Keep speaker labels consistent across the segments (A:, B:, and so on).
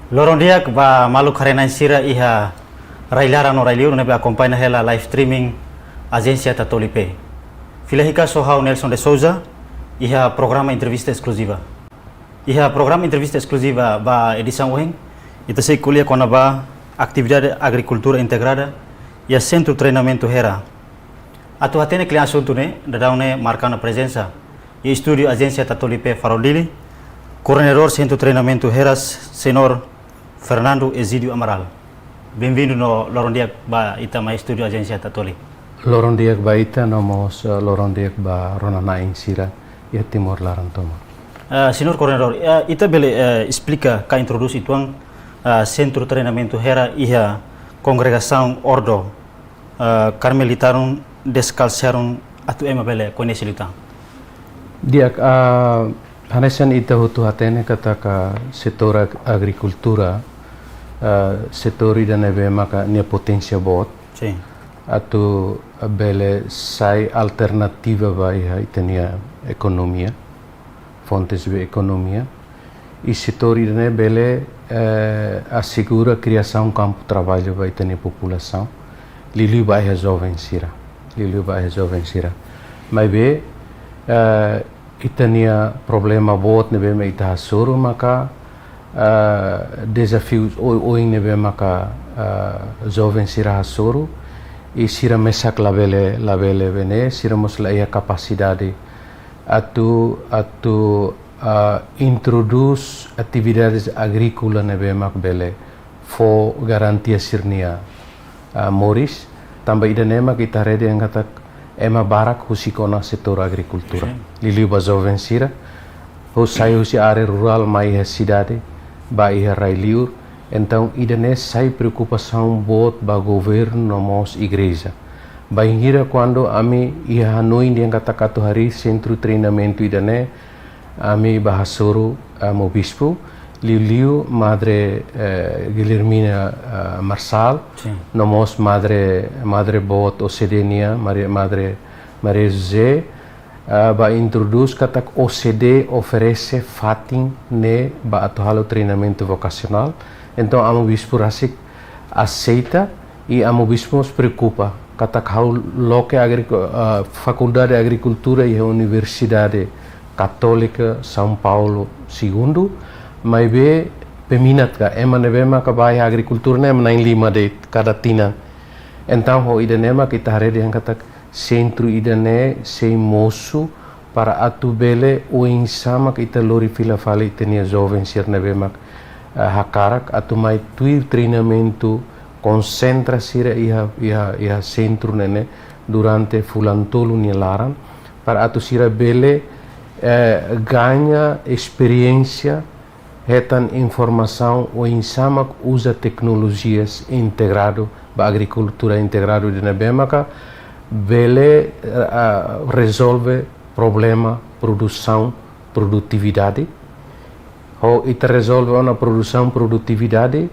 A: Lorong dia ba malu karena sira iha railara no railiu nebe acompanha hela live streaming agência Tatolipe. Filahika Sohau Nelson de Souza iha programa entrevista exclusiva. Iha programa entrevista exclusiva ba edição weng ita sei kuliah kona ba atividade agricultura integrada e centro treinamento hera. Atu hatene klian assunto ne dadaune marcando presença e estúdio agência Tatolipe Farolili, coordenador centro treinamento heras senhor Fernando Ezidio Amaral. Bem-vindo no Lorondiak ba ita mai estúdio agência Tatoli.
B: Lorondiak ba ita nomos Lorondiak ba Ronana Insira e Timor Larantoma.
A: Senhor coordenador, ita bele explica ka introduz ituang centro treinamento hera iha congregação Ordo Carmelitarum Descalçarum atu ema bele conhece lutang.
B: Diak hanesan ita hutu hatene kata ka setor agricultura setor ida nebe maka nia potência bot.
A: Sim.
B: Atu bele sai alternativa ba iha itania economia, fontes de economia. E setor ida ne bele assegura criação campo de trabalho ba itania população. Liliu ba iha jovem sira. Liliu ba iha jovem sira. Mas be itania problema bot nebe me ita hasuru maka desafios oi nebe maka jovem sira hasuru e sira mesak labele bene sira mosla ia capacidade atu introduz atividades agrícolas nebe mak bele fo garantia sirnia moris tambah ida nema kita rede yang kata ema barak husikona setor agricultura. Liliu ba jovem sira husai husi are rural mai cidade ba iha railiur. Então idane sai preocupação bot ba governo mos igreja. Ba hira quando ami iha hanoi yang kata katu hari centro treinamento idane ami bahasuru mo bispo Liliu madre Guilhermina Marçal, nomos madre bot Ocedenia madre Maria José ba introduz katak OCD oferece fatin ne ba atual treinamento vocacional. Então amo bispo rasik aceita e amo bispo se preocupa katak hau loke faculdade de agricultura e Universidade Católica São Paulo II. Mas be peminat ka ema nebema ka baia agricultura ne nain lima de cada tina. Então ho idanema kita harede yang kata centro idane sei moço para atu bele o insama kita lori fila fale tenia jovem ser nebema hakarak atu mai tuir treinamento concentra sira iha centro nene durante fulantolu ni laran para atu sira bele ganha experiência retan informação o insamak usa tecnologias integrado ba agricultura integrado de nebemaka bele resolve problema produção produtividade ho ita resolve ona produção produtividade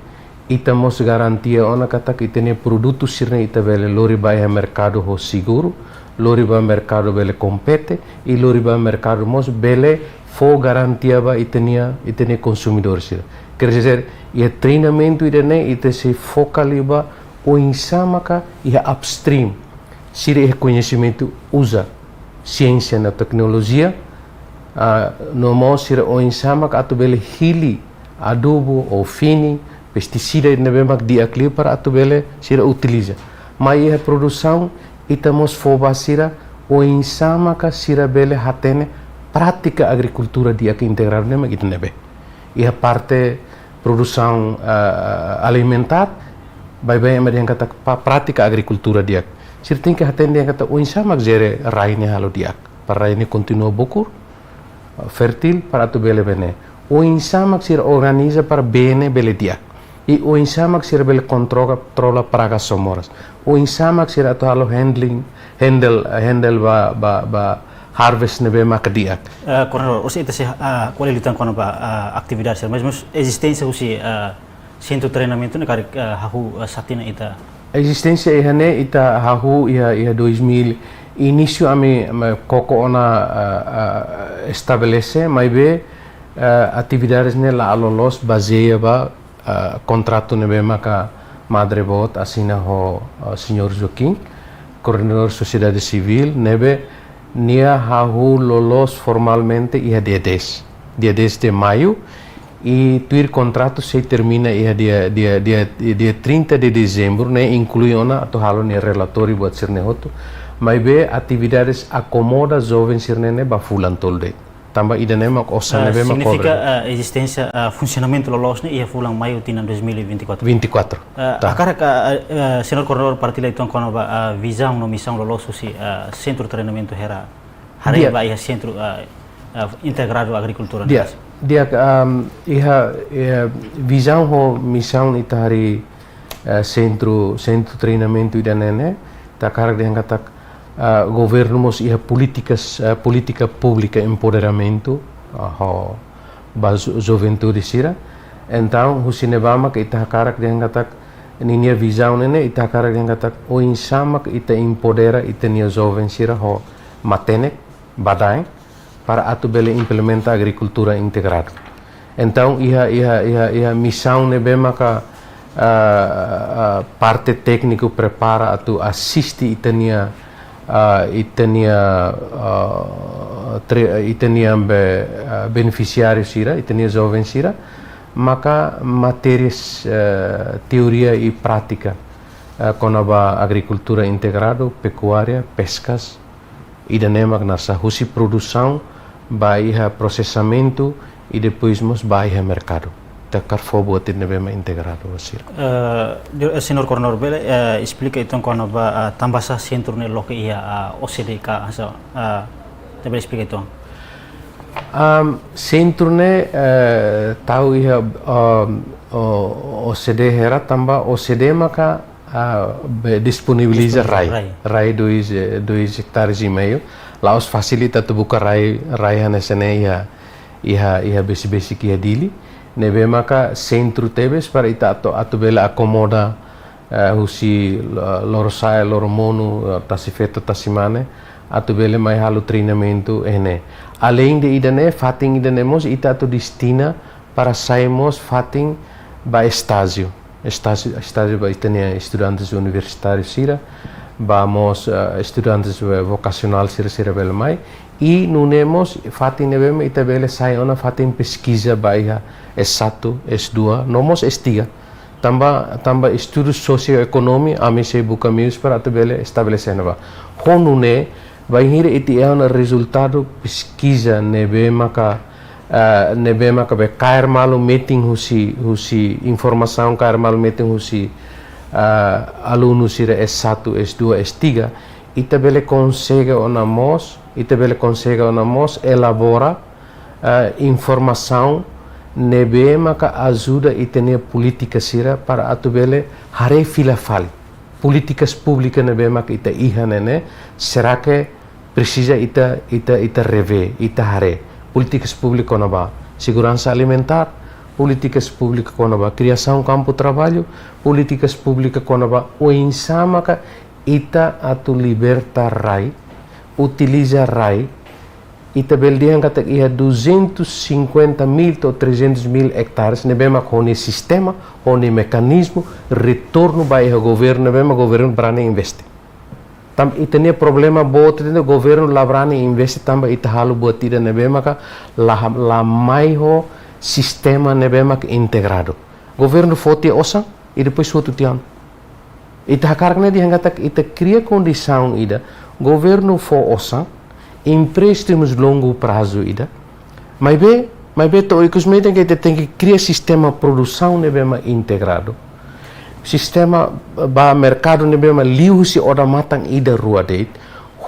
B: ita mos garantia ona kata ita ne produto sirne ita bele lori ba mercado ho seguro lori ba mercado bele compete e lori ba mercado mos bele fo garantia ba itenia consumidor sira. Quer dizer, e treinamento idane ite se focaliba o insamaka e upstream. Sira e conhecimento usa ciência na tecnologia no mo sira o insamaka atu bele hili adubo ou fini pesticida nebemak diakli para atu bele sira utiliza. Mas a produção itamos foba sira o insamaka sira bele hatene prática agricultura dia que integrar nema gitu nebe. Ia parte produção alimentar, bye yang kata prática agricultura dia. Sir tem que atender yang kata o insama gere raine halo dia. Para raine continua bukur fértil para tu bele bene. O insama sir organiza para bene bele dia. E o insama sir bele controla pragas somoras. O insama sir atu halo handle ba harvest nebe makadiak.
A: Coronel, usi ita se kuali lutan kono ba atividade ser, mas existência usi centro treinamento ne kari hahu satina ita.
B: Existência ihane ita hahu ia 2000 início ami koko ona estabelece, mas be atividades ne la alolos baseia ba contrato nebe maka Madre Bot assina ho Senhor Joaquim, coordenador Sociedade Civil, nebe nia hahu lolos formalmente ia dia 10 de maio e tuir contrato se termina ia dia 30 de dezembro, né, inclui ona atau halo nia relatório buat sirne hotu, mas be atividades acomoda jovem sirne ne ba fulan tolde. Tambah ida nemak osan nebe mak
A: significa existência funcionamento lolos ne ia fulang maio tina 2024.
B: 24.
A: Akara senhor coordenador partilha então com a visão no missão lolos si centro de treinamento hera hari ba ia centro integrado agricultura.
B: Dia iha visão ho missão itari centro treinamento ida nene takara diangkatak governo mos ia política pública empoderamento ba juventude sira. Então husinebama que itakarak diangkatak ninia visão nene itakarak diangkatak o insama que ita empodera ita nia jovem sira ho matenek badai para atu bele implementa agricultura integrada. Então ia missão nebe maka parte técnico prepara atu assiste itania beneficiários sira itania jovem sira maka matérias teoria e prática com a agricultura integrada, pecuária, pescas ida nemak nasa husi produção baia processamento e depois mos baia mercado. Takar buat nebema integrado sir.
A: Senhor coordenador bele explica então quando ba tambasa centro ne loke ia OCDK asa tebe explica então.
B: Centro ne tahu ia OCD hera tamba OCD maka disponibiliza rai 2 hectares e meio. Laos facilita tu buka rai hanesene ia besi kia dili. Nebe maka centro tebes para ita atu bela acomoda husi loro sai loro monu tasifeto tasimane atu bela mai halu treinamento ene. Além de idane fating idane mos ita atu destina para saimos fating ba estágio ba itania estudantes universitários sira vamos estudantes vocacional sira bela mai e nunemos fating nebeme ita bela sai ona fating pesquisa baia S1, S2, nomos S3. Tamba estudos socioeconômicos, a mim se buka mius para tabele estabelecer nova. Honune vai hire iti é um resultado pesquisa nebe maka be cair malu meeting husi informação cair malu meeting husi aluno sira S1, S2, S3. Itabele consegue onamos elabora informação nebe maka ajuda e ter política sira para atubele hare fila fali políticas públicas nebe maka ita iha nene será que precisa ita rever ita hare políticas públicas konaba segurança alimentar políticas públicas konaba criação campo trabalho políticas públicas konaba o insama ka ita atu liberta rai utiliza rai ita beldian kata ia 250.000 ou 300.000 hectares nebema hone sistema hone mecanismo retorno by o governo nebema governo brane investe tam ita ne problema bot de governo labrane investe tamba ita halu bot ida nebema ka la mai ho sistema nebema integrado governo foti osa e depois foto tian ita hakarne di hangata ita cria condição ida governo fo osa empréstimos longo prazo ida mas be to ikus meten que tem que criar sistema produção nebema integrado sistema ba mercado nebema liu si oda matang ida rua deit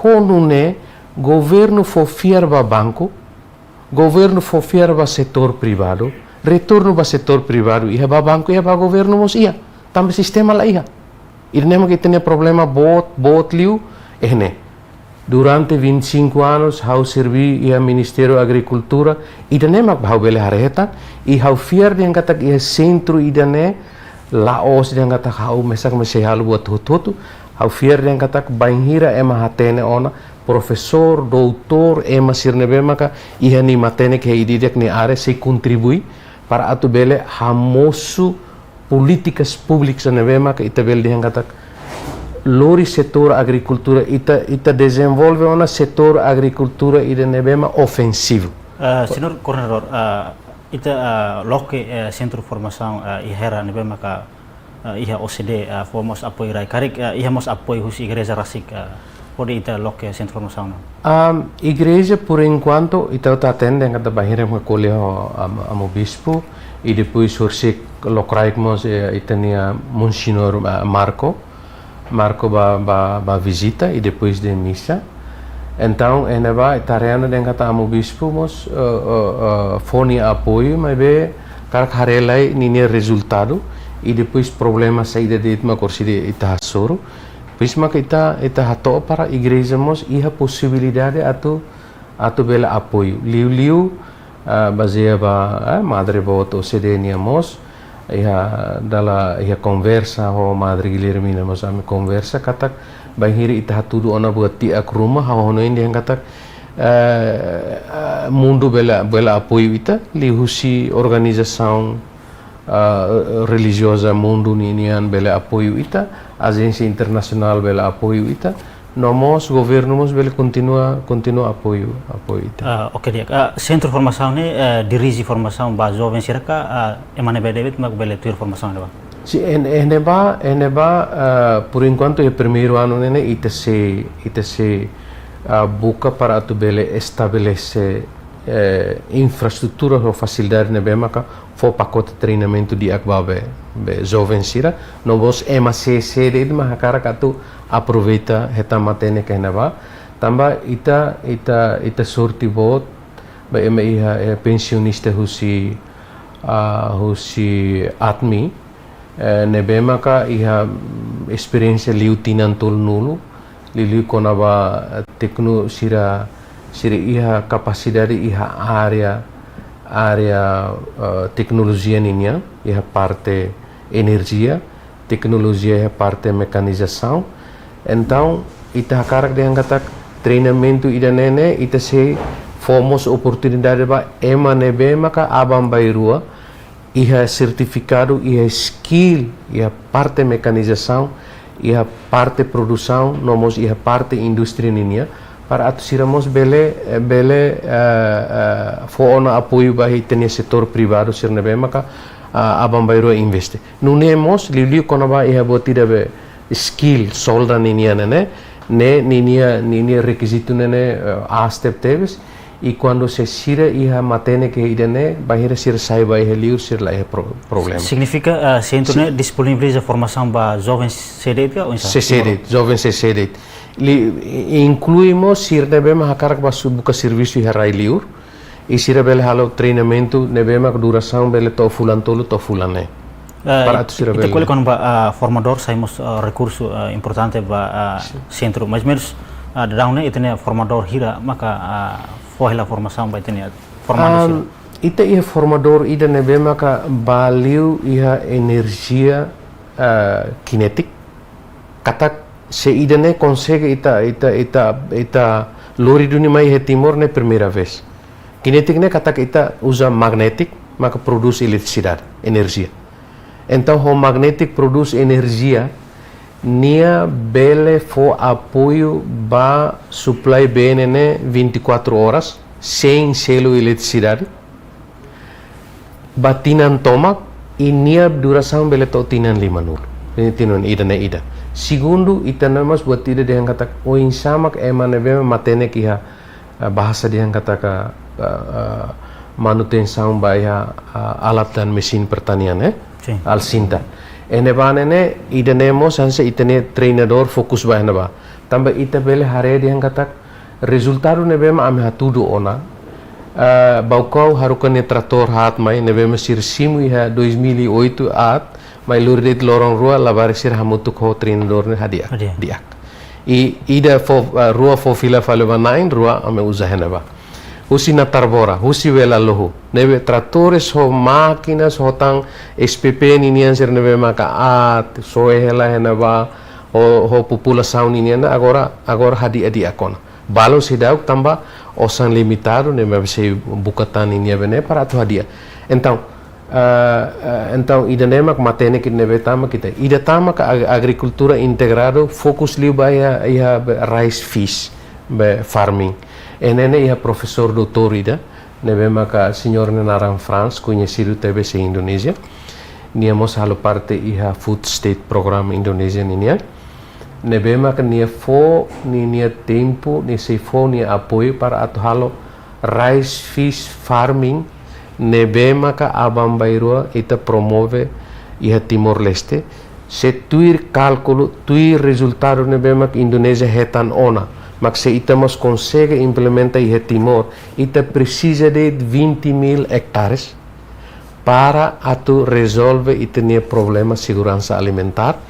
B: honune governo for fiar ba banco governo for fiar ba setor privado retorno ba setor privado ia ba banco ia ba governo mos ia também sistema lá ia irnema que tem problema bot liu ene durante 25 anos hau servi ia Ministério da Agricultura idane mak hau bele hareta e hau fiar de angata ia centro idane laos de angata hau mesak halu buat hotu hau fiar de angata banhira ema hatene ona professor doutor ema sirnebe maka ia ni matene ke ididek ni are se contribui para atu bele hamosu políticas públicas na bema que ita bel dihan katak lori setor agricultura ita desenvolve una setor agricultura ida nebema ofensivo.
A: Senhor Coordenador, ita loke Centro Formação ihera nebema ka iha OCD fomos apoio rai karik iha mos apoio husi igreja rasik pode ita loke Centro Formação.
B: Igreja por enquanto ita tá atendendo kata bahira mo colégio amo bispo e depois horsek locraikmos itania Monsignor Marco ba visita e depois de missa. Então, eneba tareana dengan kata amo bispo mos foni apoio, mas be karak harelai nini resultado e depois problema saída de itma kursi de itahasoro. Pois maka ita hato para igreja mos iha possibilidade atu bela apoio. Liu baseia ba madre boto sedenia mos iha conversa ho madre Guilhermina mos ame conversa katak bahiri ita hatudu ona buat tiak rumah hono ini yang katak mundo bela apoio ita lihusi organização religiosa mundo ninian bela apoio ita agência internacional bela apoio ita nomos governo mos bela continua apoio ita.
A: Oke dia. Centro Formação ne dirige formação ba jovem siraka emane bedebit mag bela tuir formação ne ba.
B: Sim, por enquanto é o primeiro ano né ita se buka para tu bela estabelecer infraestrutura ou facilidade ne bema ka fo pacote treinamento de akbabe be jovem sira no vos MCC de mahakara katu aproveita heta matene que neba tamba ita sorti bot ba iha pensionista husi atmi nebema ka iha experiência liutinan tol nulu lili konaba tekno sira iha capacidade iha área tecnologia ninya iha parte energia tecnologia iha parte mecanização então ita karak de hangatak treinamento ida nene ita se fomos oportunidade ba ema nebema ka abam bairua iha certificado iha skill iha parte mecanização iha parte produção nomos iha parte indústria ninya para atusiramos bele foona apoio bahi tenia setor privado sirne bema ka abam bairua investe nunemos liu konaba iha botida be skill solda ninia ne ninia requisito nene a step teves e quando se sira iha matene que idane bahira sir saiba iha liu sir la problema.
A: Significa centro ne disponibiliza formação ba jovens CDT ou
B: CCD jovens CCD incluímos sir nebema hakarak ba buka serviço iha rai liur e sir bele halo treinamento nebema duração bele to fulan tolu to fulane.
A: Kita kuliah kan ba formador saímos recurso importante ba centro mas menos daunnya itu ne formador hira maka fohela formação ba itenia formador
B: ita ia formador ida nebema ka baliu iha energia kinetik katak se ida ne consegue ita lori dunia mai he timor ne primeira vez kinetik ne katak ita usa magnetic maka produz eletricidade energia. Então, o magnético produz energia, nia bele fo apoio ba supply BNN 24 horas, sem selo eletricidade, batinan tomak, e nia duração bele to tinan 5 nul. Tinan ida ne ida. Segundo, itanamas buat ida dihan kata o insamak emane bema matene kiha bahasa dihan kata ka manutenção ba alat dan mesin pertanian al cinta. Enebanene idanemos hanse itene treinador fokus ba eneba. Tamba ita bele hare dihan katak resultado nebema ame hatudo ona. Baukau harukane trator hat mai nebema sir simu iha 2008 at mai lurdet lorong rua labar sir hamutuk ho treinador ne hadiak. Diak. Ida fo rua fo fila faleba 9 rua ame uzaheneba. Husi na tarbora, husi vela lohu. Nebe tratores ho máquinas ho tang SPP ninian sir nebe maka at soehela henaba ho população ninian agora hadi akona. Balon sidauk tamba osan limitado nebe se bukatan ninia bene para tu hadia. Então Então, ida nemak matene que nebe tama kita. Ida tama ka agricultura integrado fokus liu ba ia rice fish be farming. Enene ia professor doutor ida nebe maka senhor nenarang France conhecido tebe se Indonesia. Niamos halo parte ia food state program Indonesia ninia. Nebe maka nia fo nia tempo ni se fo nia apoio para atu halo rice fish farming. Nebe maka abang bairua ita promove iha Timor Leste se tuir cálculo tuir resultado nebe maka Indonesia hetan ona mak se ita mas consegue implementa iha Timor ita precisa de 20.000 hectares para atu resolve ita nia problema segurança alimentar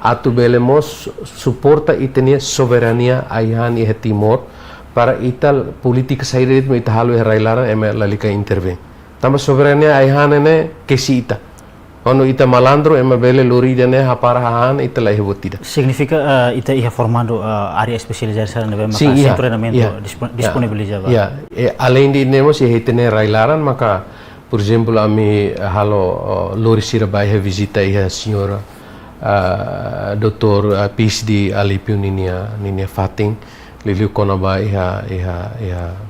B: atu belemos suporta ita nia soberania aihan iha Timor para ita politika saída de ita halu iha railara ema lalika intervene. Tama soberania aihan ne kesita. Ono ita malandro ema bele lori dene hapara hahan ita lai hebotida.
A: Significa ita iha formando área especializada nebe maka sem treinamento disponibilizado.
B: Além de nemos ia hitene railaran maka por exemplo ami halo lori sira bai visita iha senhora Dr. PhD Alipio ninia Fating liliu konaba iha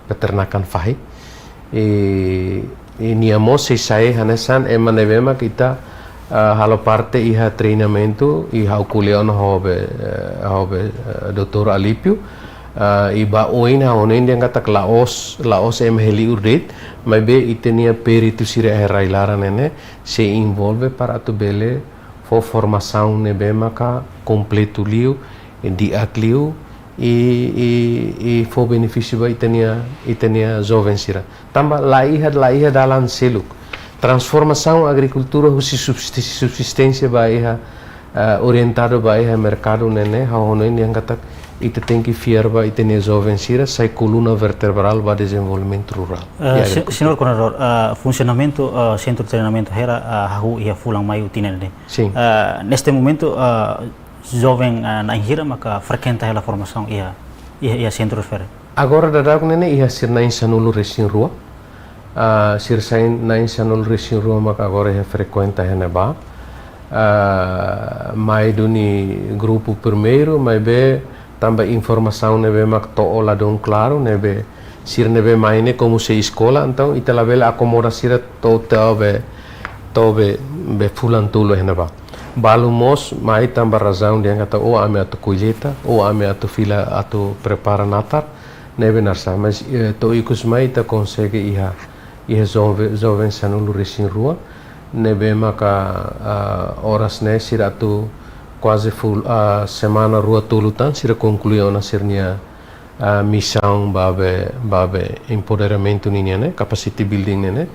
B: peternakan fahi. Niamos sai hanesan emanevema kita halo parte iha treinamento iha ukuleon hobe Dr. Alipio iba oina onen yang kata Laos heli urdet maybe itenia peritu sira railara nene se involve para tu bele fo formação nebe maka completo liu di akliu e for benefício ba itenia jovem sira tamba laiha dalam seluk transformação agricultura husi subsistência ba iha orientado ba iha mercado nene haonen yang kata ita tem que fiar ba itenia jovem sira sai coluna vertebral ba desenvolvimento rural.
A: Senhor coordenador, funcionamento centro de treinamento era hahu ia fulang mai utinene.
B: Sim.
A: Neste momento jovem na Inhira maka frequenta a formação ia centro refere.
B: Agora dadak nene ia sir na insanulu resin rua. Sir sain na insanulu resin rua maka agora ia frequenta hene ba. Mai duni grupo primeiro, mai be tamba informação nebe mak to ola don claro nebe sir nebe maine como se escola então ita la bela acomoda sir to be fulan tulo hene ba. Balumos mai tamba razão dia kata o ame atu colheita o ame atu fila atu prepara natar nebe narsa mas to ikus mai ta consegue iha jovem sanulu resin rua nebe maka horas ne sir atu quase full semana rua tulutan sir concluiu na sirnia missão babe empoderamento nene capacity building nene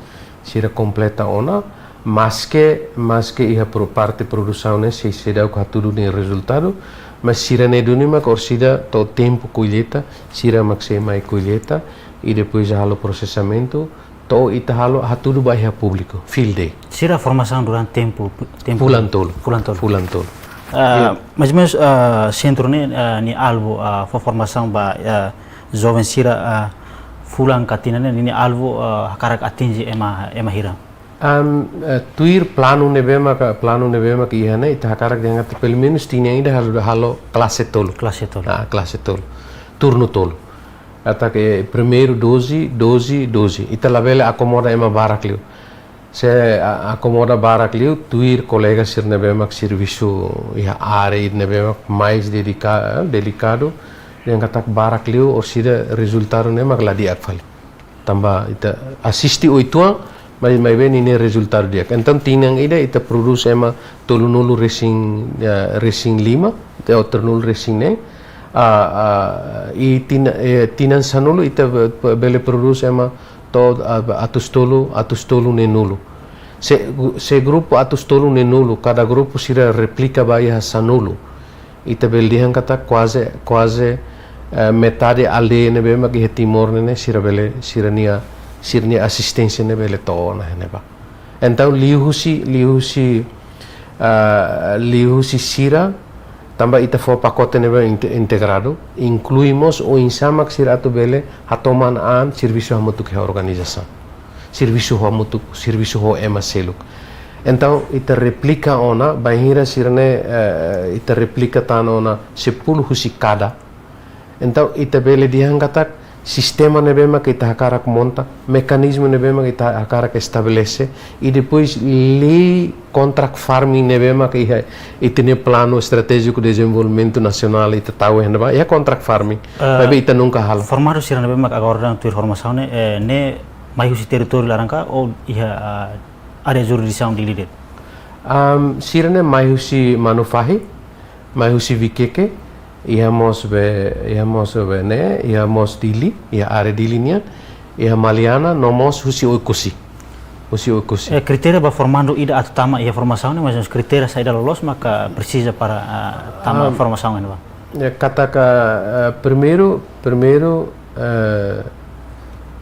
B: sir completa ona mas que ia por parte produção né se dá o caturo nem resultado mas sira ne dunima corsida to tempo colheita sira maxima colheita e depois halo processamento to ita halo haturu baia público field day
A: sira formação durante tempo
B: fulan tolo
A: mas centro ni alvo formação ba jovem sira fulan katina ni alvo karak atingi ema hira.
B: Tuir plano nebe maka iha ne ita karak dengan pelo menos tinha ainda halo classe tolo turno tolo até que primeiro 12 ita la bela acomoda ema baraklio se acomoda baraklio tuir colega sir nebe mak serviço iha are nebe mak mais delicado dengan kata baraklio or sida resultado ne mak la di akfal tamba ita assisti 8 ans mas bem ini resultado dia. Então tinang ida ita produz ema tolunulu racing lima, atau ternul racing ne, e tinan sanulu ita bele produz ema to atustolu ne nulu. Se grupo atustolu ne nulu, cada grupo sira replica baia sanulu. Ita beldihan kata quase metade aldeia ne bema que Timor ne sira sirnia assistência ne bele to na neba então lihusi sira tamba ita fo pacote neba integrado incluímos o insamak sira tu bele hatoman an serviço hamutu que organização serviço ho mutu serviço ho ema seluk. Então ita replica ona bahira sirne ita replica tan ona 10 husi cada. Então ita bele dihangatak sistema nebema que ita hakarak monta, mecanismo nebema que ita hakarak estabelece e depois li contract farming nebema que ita ne plano estratégico de desenvolvimento nacional ita tahu henba ya contract farming. Tapi ita nunca hala.
A: Formado sira nebema agora dan tu informação ne mai husi território larangka ou iha área jurisdição de líder.
B: Sirene mai husi manufahi, mai husi vikeke. Íamos ne, íamos dili, ia are dilinya, ia maliana, nomos husi oikusi. Husi oikusi.
A: Kriteria ba formando ida atau tama ia formação ne, mas os critérios saída lolos maka precisa para tama formação ne ba.
B: Katakan primeiro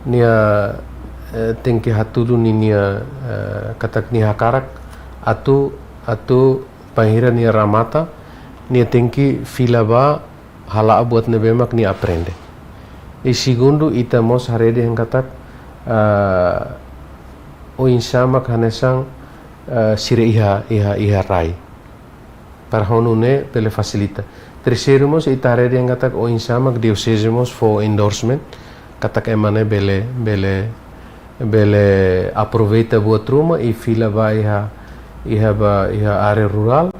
B: nia tem que hatudu nia katak nia hakarak atu pahira nia ramata. Nia tem que filaba hala buat nebemak ni aprende. E segundo ita mos harede hengatak o insama kanesang sire iha rai. Para honune pele facilita. Terceiro mos ita harede hengatak o insama que diocesemos for endorsement katak emane bele aproveita buat truma e filaba iha área rural.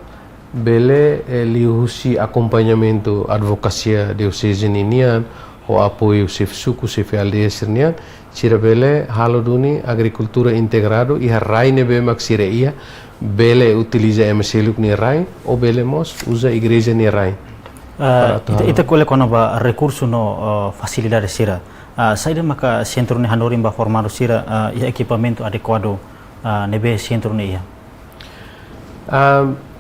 B: Bele lihusi acompanhamento advocacia diocesana inian o apoio sef suku sef aldeia sirnian sira bele halo duni agricultura integrado e rai nebe mak sira ia bele utiliza MCLuk ni rai o bele mos usa igreja ni rai.
A: Ita kole kona ba recurso no facilidade sira. Saída maka centro ni hanorim ba formado sira ia equipamento adequado nebe centro ni ia.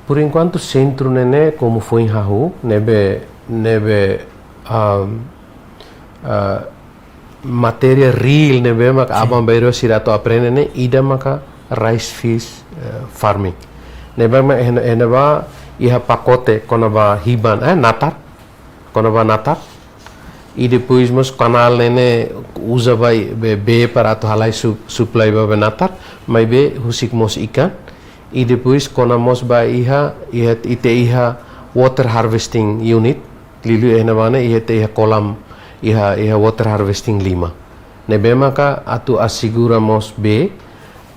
B: Por enquanto centro nene como foi em Rahu nebe matéria real nebe mak abang bairo sirato aprende ne ida maka rice fish farming nebe mak eneba iha pacote konaba hiban natar konaba natar e depois mos canal nene usa vai be para to halai supply ba natar mai be husik mos ikan. E depois konamos ba iha water harvesting unit lilu enabane iha kolam iha water harvesting 5 nebema ka atu asseguramos be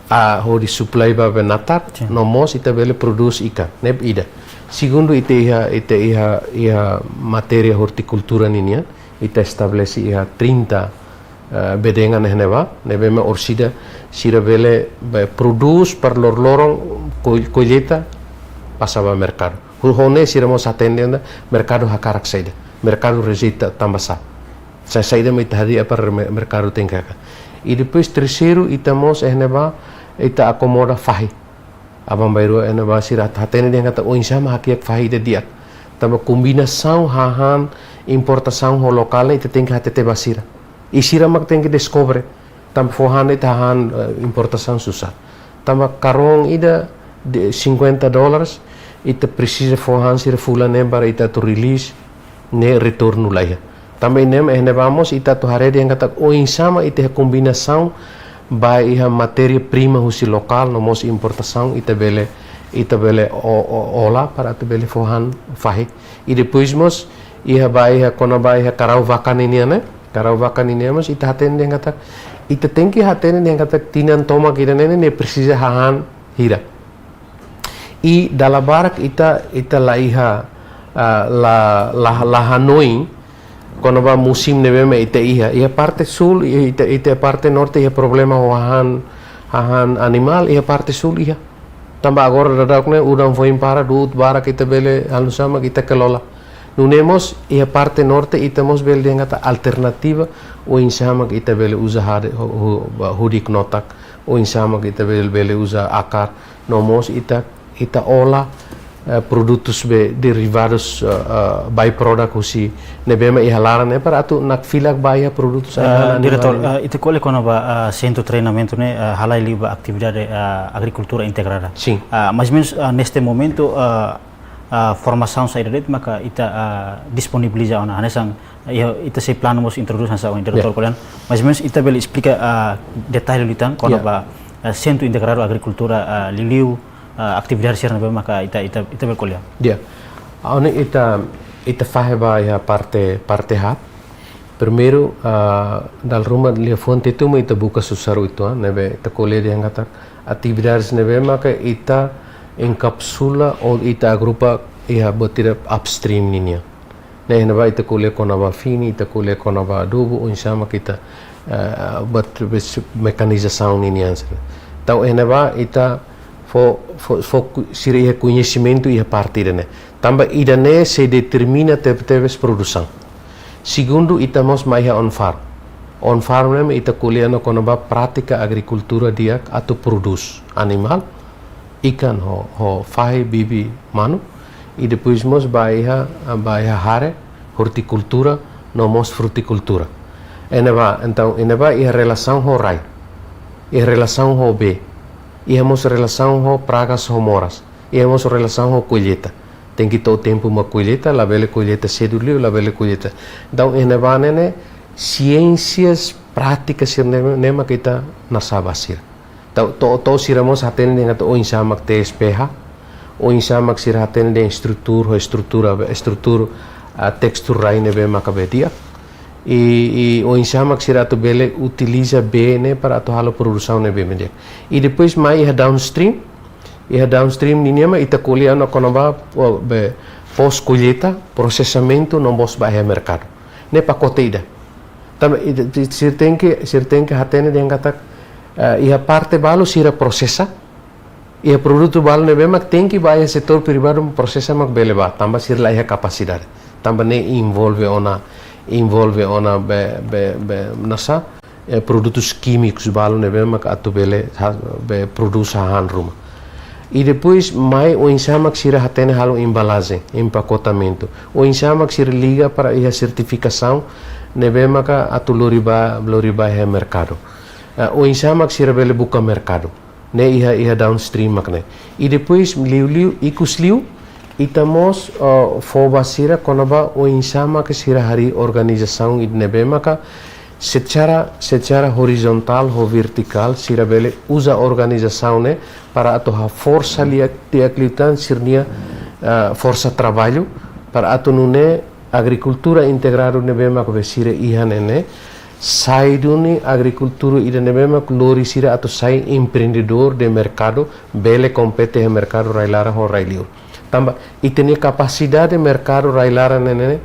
B: a hodi supply ba benatar nomos ita bele produce ikan neb ida segundo iha materia horticultura ninia ita establece iha 30 bedengan neba nebema orsida sira bele produce per lorong colheita passava mercado. Hone sira mos atendendo mercado hakarak saída. Mercado rejeita tambasa. Saída me tadi para mercado tengaka. E depois terceiro itamos neba ita acomoda fahi. Abang bairo neba sira atende ngata o insama hakiak fahi de diak. Tama combinação hahan importação ho local ita tem que hatete basira. E sira mak tem que descobre. Tam fohan ita han importação susah. Tama karong ida $50 ita precisa fohan sira fulane para ita to release ne retorno laia. Também ne vamos ita to harede yang kata o insama ita combinação ba iha matéria-prima husi lokal no mos importação ita bele ola para ita bele fohan fahi. E depois mos iha kona ba iha karau vakan ini ne karau vakan ini mos ita hatende yang kata ita tem que hatende yang kata tinan toma kira ne precisa hahan hira. E dalla barak ita laiha la Hanoi quando va musim nebema ita iha parte sul ita parte norte iha problema hahan animal iha parte sul iha tamba agora dadakne udang foi para dut barak ita bele alusama ita kelola nunemos iha parte norte ita mos bele dengata alternativa o insama ita bele usa hudik notak o insama ita bele usa akar nomos ita olah produtos derivados byproduct husi nebema ihalaran para atu nak filak baya produtos
A: diretor itu kole kono ba centro treinamento ne halai liba atividade agricultura integrada
B: sim
A: mais menos neste momento formação sa ida maka ita disponibiliza ona hanesang ita se plano mos introduz sa introdutor kolean mais menos ita bel explica detalhe litan kono ba centro integrado agricultura liliu atividade serna be maka ita bel kolean
B: Aone ita faheba ya parte hat. Primeiro, dal rumah lia fonte itu ita buka susaru itu, nebe ita colhe de hangatak atividades nebe maka ita encapsula ou ita agrupa ia botira upstream ninia. Ne neba ita colhe konaba fini, ita colhe konaba adubo, insama kita bot mecanização ninia. Então neba ita siri conhecimento ia partir ne. Tamba idane se determina teves produção. Segundo, ita mos maiha on farm. On farm nem ita kuliano konoba prática agricultura dia atau produz animal, ikan ho fai bibi manu, e depois mos baiha hare horticultura no mos fruticultura. Então eneba ia relação ho rai, ia relação ho be, ia mos relação ho pragas ho moras, ia mos relação ho colheita. Tem que todo tempo uma colheita, la bela colheita cedo la bela colheita. Então, enebane ciências práticas nema kita nasaba sir. To siramos haten dengan o insamak TSPH, o insamak sir haten dengan estrutura textura ini be makabedia. E o insamak sir atu bele utiliza bene para atu halo produção ne be media. E depois mai downstream ninia ma ita colhe na konoba pós colheita, processamento não vos vai ao mercado. Ne pacote ida. Também sir tem que hatene dengan kata ia parte balo sira processa, ia produto balo ne bema tem que vai setor privado processa mak beleba, tambah sir lah ia capacidade. Tambah ne envolve ona nasa produtos químicos balo ne bema atu bele produz han ruma. E depois mai o insamak sira hatene halo embalagem, empacotamento. O insamak sira liga para a certificação nebe maka atu loriba é mercado. O insamak sira bele buka mercado. Ne ia downstream makne. E depois liu ikusliu itamos foba sira konaba o insamak sira hari organização nebe maka secara horizontal ou vertical sira bele usa organização ne para atu ha força liaklitan sirnia força trabalho para atu nune agricultura integrado ne bema ko sira ihan ne saiduni agricultura ida ne bema lori sira atu sai empreendedor de mercado bele compete no mercado railara ho railiu tamba itene capacidade de mercado railara ne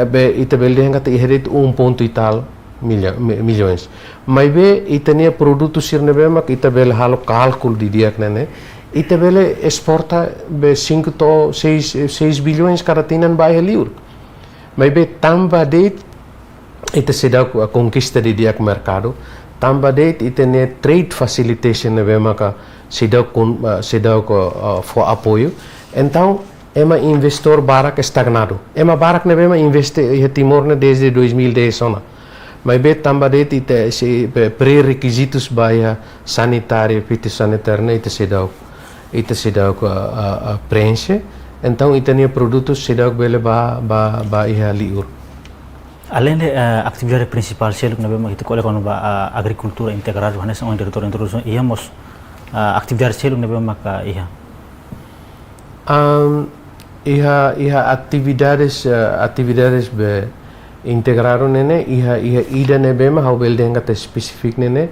B: be ita bele hanga te herit ponto e tal milhões. Mas be itania produtos sirnebema que ita bele halo cálculo de dia né. Ita bele exporta be 5 to 6 bilhões caratinan vai livre. Mas be tamba de ita se dá a conquista de dia com mercado, tamba de itania trade facilitation nebema ka se dá for apoio. Então ema investor barak estagnado. Ema barak nebema investe e Timor desde 2010 sona. Mas be tambah de ite se pré-requisitos baia sanitário, fitossanitário, ite se dá preenche. Então ite nia produtos se dá bele ba iha liur.
A: Além de atividade principal selo que nós kita colhe quando agricultura integrada, hanes on território introdução, íamos atividade selo que nós maka iha.
B: Iha atividades be integrado nene iha ida nebema how bel denga te specific nene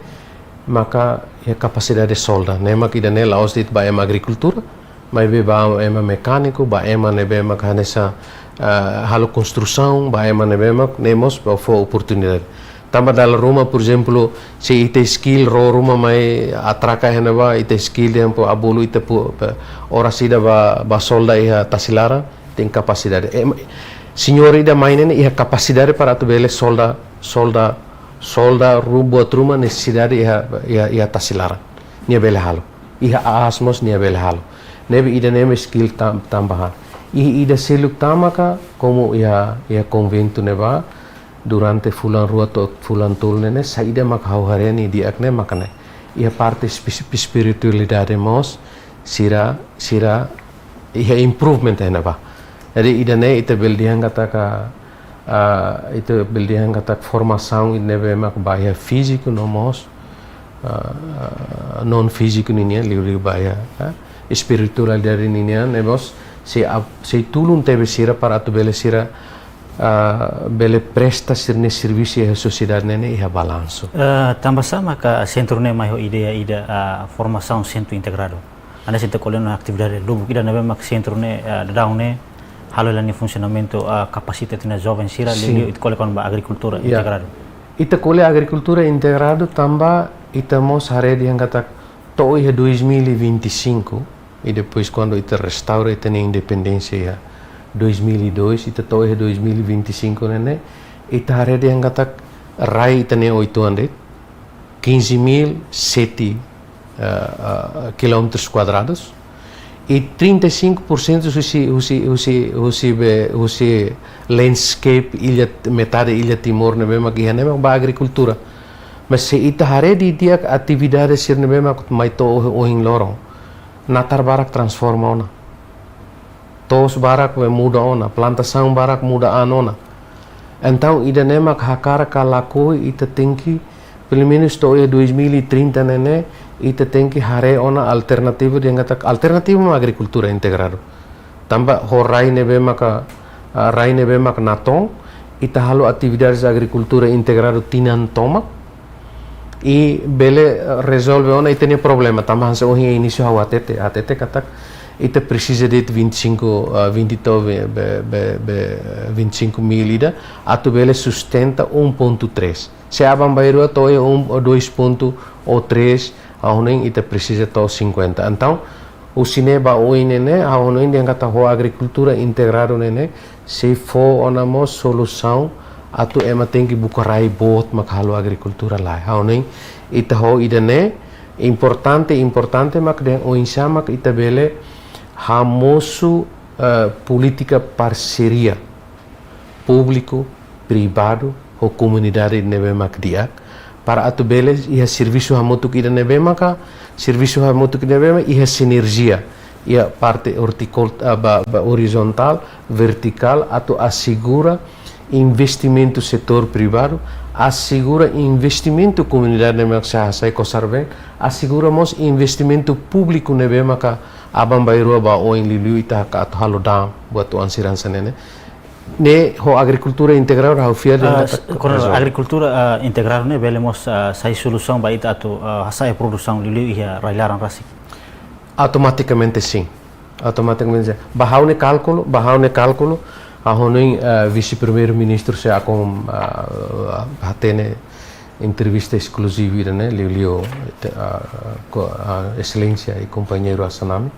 B: maka ia capacidade de solda nema ida ne laos dit ba ema agricultura mas be ba ema mecânico ba ema nebema kanesa halo construção ba ema nebema nemos ba for oportunidade tamba dal Roma por exemplo se ite skill Roma mai atraca heneba ite skill tempo abulu ite ora sida ba solda iha tasilara tem capacidade Senhorida mainene ia capacidade para tu bele solda buat rumah necessidade ia tasilara nia bele halo ia asmos nia bele halo nebe ida neme skill tambahan ida seluk tamaka como ia convento neba durante fulan rua to fulan tol nene saida mak hauhareni diakne makane ia parte spiritualidade mos sira iha improvement hena ba. Jadi idane ita beldihan kata ka ita beldihan kata formação nebe mak bahaya físico nomos non físico ninia liu bahaya espiritual dari ninia nebos se tulun tebe sira para tu bele sira bele presta sirne serviço à sociedade nene iha balanço.
A: Tambah sama ka centro ne mai ida formação centro integrado. Anda sente colhendo atividade do ida nebe mak centro ne down ne halo lani funcionamento capacidade na jovem sira liu it colhe con agricultura integrado.
B: Ita colhe agricultura integrado tamba ita mos haredi yang kata to iha 2025 e depois quando ita restaura ita independência iha 2002 ita to iha 2025 nene ita haredi yang kata rai ita ne 800 15.007 quilômetros quadrados e 35% usi landscape ilha metade ilha Timor ne mesmo que ne ba agricultura. Mas se ita haredi dia atividade sir ne mesmo mai to ohin lorong natar barak transforma ona. Tos barak we muda ona, plantação barak muda anona. Então ida ne mak hakara kalako ita tenki pelo menos to 2030 nene ita tenki hare ona alternativa yang kata alternativa ma agricultura integrado. Tamba horai ne maka rai ne mak natong ita halo atividades agricultura integrado tinan toma e bele resolve ona ita ne problema tamba hanse ohi início hawa atete kata ita precisa de 25 mil ida atu bele sustenta 1.3 se aban bairro to 2.3 ahonen ita precisa to 50 então o cineba oi nene ahonen yang kata ho agricultura integrado nene se for onamo solução atu ema tem que bukarai bot makhalo agricultura lai ahonen ita ho idane importante mak den o insama ita bele hamosu política parceria público privado ou comunidade nebe mak diak para atu bele ia serviço hamotuk ida nebe maka serviço hamotuk nebe ma ia sinergia ia parte horizontal vertical atu assegura investimento setor privado assegura investimento comunidade nebe mak sai kosarben assegura mos investimento público nebe maka abang bairua ba oin liu ita ka atu halo dam buat tu ansiran sanene ne ho agricultura integral ha fiar
A: con agricultura integral ne velemos sai solução ba ita atu hasai produção liu ia railaran rasik
B: automaticamente sim automaticamente bahau ne cálculo ahonoi vice primeiro ministro se akom hatene entrevista exclusiva né liu excelência e companheiro Asanami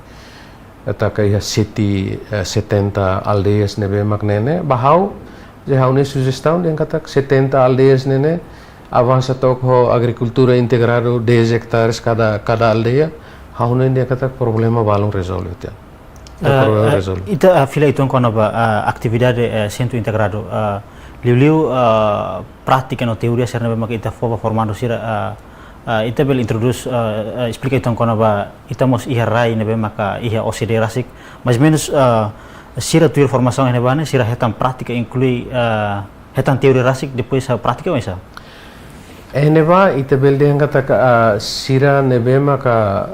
B: ataka ia 70 aldeias nebe maknene bahau je haune sugestão den katak 70 aldeias nene avança tok ho agricultura integrado 10 hectares cada aldeia haune den katak problema balong resolve tian
A: ita fila itu kono ba atividade centro integrado liu prática no teoria serna be mak ita formando sira ita bel introduz explica então quando ba ita mos iha rai nebe maka iha OCD rasik mais menos sira tu formação nebe bane sira hetan prática inclui hetan teoria rasik depois a prática mesa
B: neba ita bel de kata sira nebe maka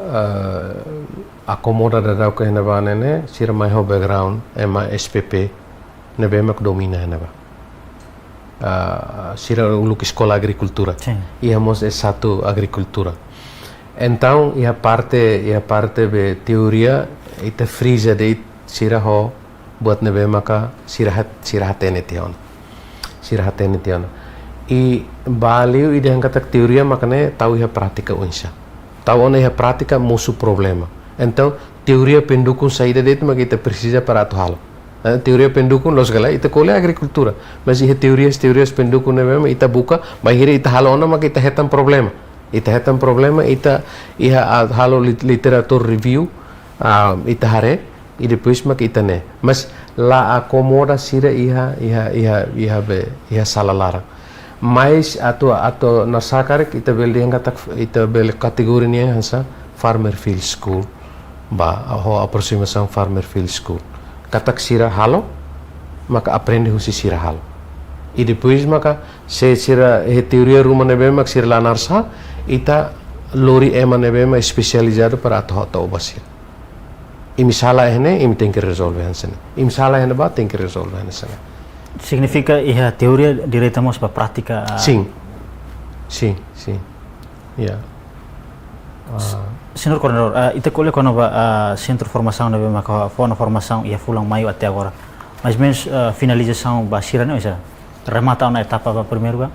B: acomoda da ke neba nene sira mai ho background ema SPP nebe mak domina neba sira uluk escola agricultura íamos S1 agricultura então ia parte be teoria ita frisa de sira ho buat nebe maka sira hatene tiona e baliu ide kata teoria makane tahu ia prática unsa tahu ona ia prática musu problema então teoria pendukung saída de mas kita precisa para atu halo teoria pendukung los gala ita kole agricultura mas ia teorias pendukung nebe ita buka bahira ita halo ona mak ita hetan problema ita ia halo literatur review ita hare e depois mak ita ne mas la acomoda sira ia salalara mais ato nasakar ita bel dia ita bel kategori ni hansa farmer field school ba ho aproximação Farmer Field School. Katak sira halo, maka aprende husi sira halo. E depois maka se sira teoria rumah nebe mak sira lanar sa, ita lori ema nebe mak especializado para atau basir. Imi salah ene, imi tem que resolver hansene. Imi salah ene ba tem que resolver hansene.
A: Significa iha teoria diretamos para prática?
B: Sim, sim, sim. Yeah.
A: Senhor Coordenador, ita colhe quando a centro de formação nebe mak foi na formação ia fulang maio até agora. Mais ou menos finalização ba sira não é? Remata na etapa ba primeiro ba?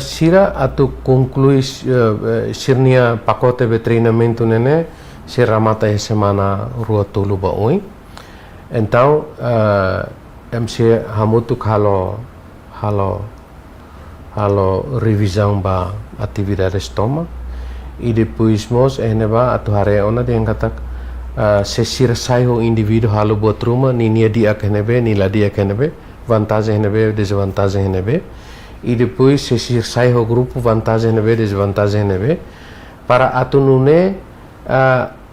B: Sira atu conclui sirnia pacote de treinamento nene se ramata a semana rua tolu ba oi. Então MC hamutuk halo revisão ba atividades toma e depois mos ba atu hare ona de engatak se sira sai ho indivíduo halo buat rumah ni nia dia kenebe ni la dia kenebe vantagem henebe desvantagem henebe e depois se sira sai ho grupo vantagem henebe desvantagem henebe para atu nune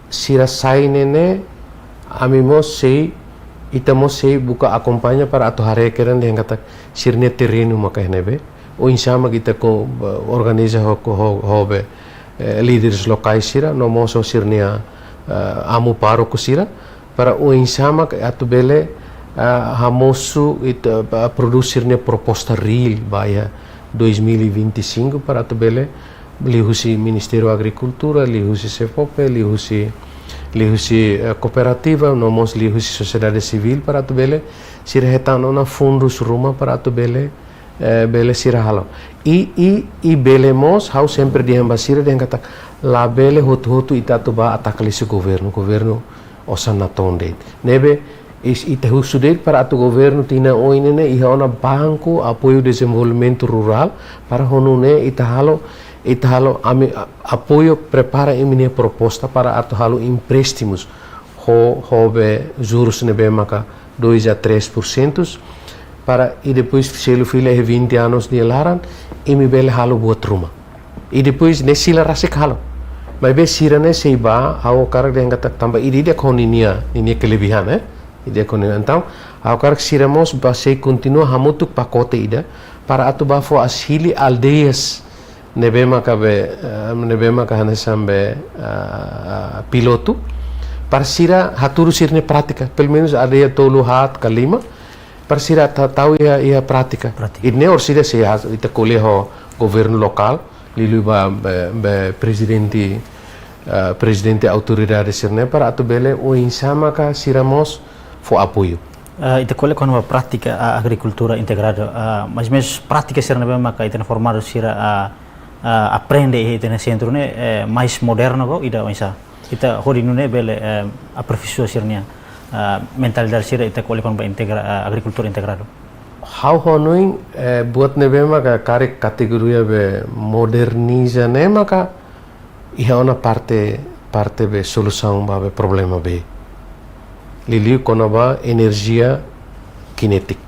B: sira sai nene amimos sei itamos sei buka acompanha para atu hare keren de engatak sirne terreno maka henebe o insama kita ko organiza hobe líderes locais sira no moso sirnia amu paro kusira para o insama atu bele hamosu ita produzirnya proposta real baya 2025 para atu bele lihusi Ministério Agricultura, lihusi CFOP, lihusi cooperativa, nomos lihusi sociedade civil para atu bele sira hetano na fundos rumah para atu bele bele sira halo e bele mos how sempre di embasira de kata la bele hotu itatu ba ataklisi governo osana tonde nebe ita husudek para atu governo tina oinene iha ona banco apoio desenvolvimento rural para honune ita halo ami apoio prepara minha proposta para atu halo empréstimos hobe juros nebe maka 2 a 3% para e depois se ele filha 20 anos de laran e me bele halo buat rumah e depois nesila rasik halo mas be sirane seiba ao cara de engata tambah ini dia koninia ini kelebihan dia konia então ao cara que siramos basei continua hamutuk pacote ida para atu bafo ashili aldeias nebema ka hanesambe piloto para sira haturu sirne prática pelo menos aldeia tolu hat kalima para sira tahu ia prática. Ini orsida se ita colhe governo local, lilu ba presidente autoridade sirne para atu bele o insama ka siramos fo apoio.
A: Ita colhe quando a prática a agricultura integrada, mas mesmo prática sirne bem maka ita formado sira aprende ita na centro ne mais moderno go ida onsa. Ita hori nune bele aperfeiçoa sirnia. Mentalidade sira ita colhe quando agricultura integrado.
B: How honoi buat nebe maka karek kategoria be moderniza ne maka iha ona parte be solução ba be problema be. Lili kono ba energia kinetik.